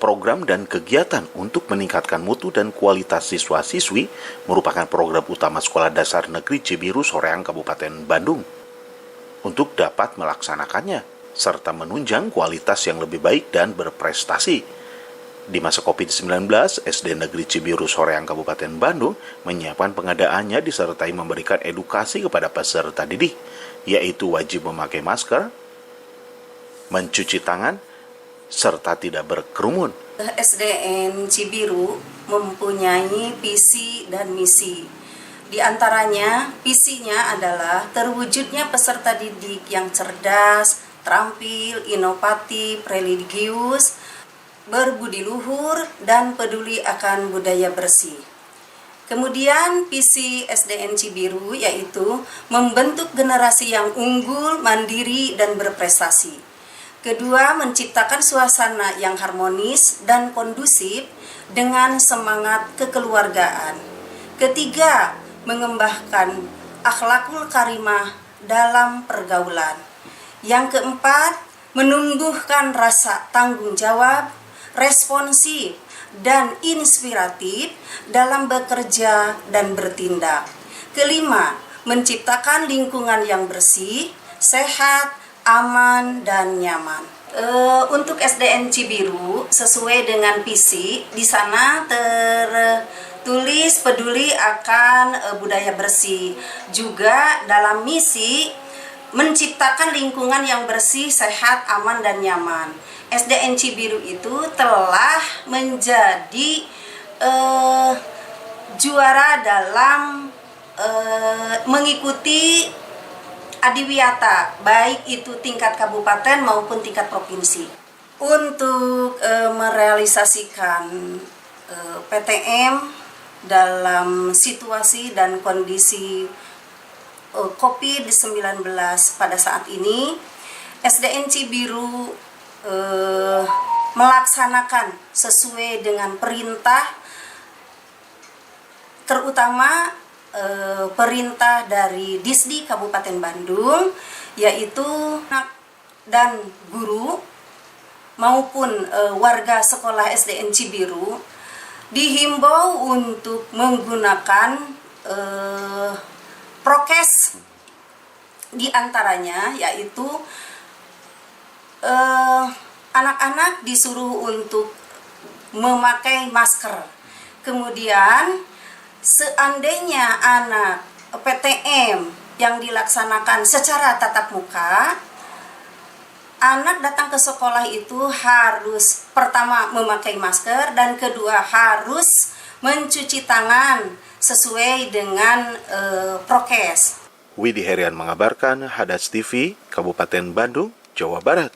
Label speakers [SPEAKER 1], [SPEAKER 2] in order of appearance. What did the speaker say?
[SPEAKER 1] program dan kegiatan untuk meningkatkan mutu dan kualitas siswa-siswi merupakan program utama Sekolah Dasar Negeri Cibiru Soreang Kabupaten Bandung. Untuk dapat melaksanakannya, serta menunjang kualitas yang lebih baik dan berprestasi. Di masa COVID-19, SD Negeri Cibiru Soreang Kabupaten Bandung menyiapkan pengadaannya disertai memberikan edukasi kepada peserta didik, yaitu wajib memakai masker, mencuci tangan, serta tidak berkerumun.
[SPEAKER 2] SDN Cibiru mempunyai visi dan misi. Di antaranya, visinya adalah terwujudnya peserta didik yang cerdas, terampil, inovatif, religius, berbudi luhur, dan peduli akan budaya bersih. Kemudian visi SDN Cibiru yaitu membentuk generasi yang unggul, mandiri, dan berprestasi. Kedua, menciptakan suasana yang harmonis dan kondusif dengan semangat kekeluargaan. Ketiga, mengembangkan akhlakul karimah dalam pergaulan. Yang keempat, menumbuhkan rasa tanggung jawab, responsif, dan inspiratif dalam bekerja dan bertindak. Kelima, menciptakan lingkungan yang bersih, sehat, aman, dan nyaman. Untuk SDN Cibiru, sesuai dengan visi, di sana tertulis peduli akan budaya bersih. Juga dalam misi, menciptakan lingkungan yang bersih, sehat, aman, dan nyaman. SDN Cibiru itu telah menjadi juara dalam mengikuti adiwiyata, baik itu tingkat kabupaten maupun tingkat provinsi. Untuk merealisasikan PTM dalam situasi dan kondisi COVID-19 pada saat ini, SDN Cibiru melaksanakan sesuai dengan perintah, terutama perintah dari Disdi Kabupaten Bandung, yaitu anak dan guru maupun warga sekolah SDN Cibiru dihimbau untuk menggunakan prokes, di antaranya yaitu anak-anak disuruh untuk memakai masker. Kemudian seandainya anak PTM yang dilaksanakan secara tatap muka, anak datang ke sekolah itu harus pertama memakai masker dan kedua harus mencuci tangan sesuai dengan prokes.
[SPEAKER 1] Widi Herian mengabarkan, Hadas TV, Kabupaten Bandung, Jawa Barat.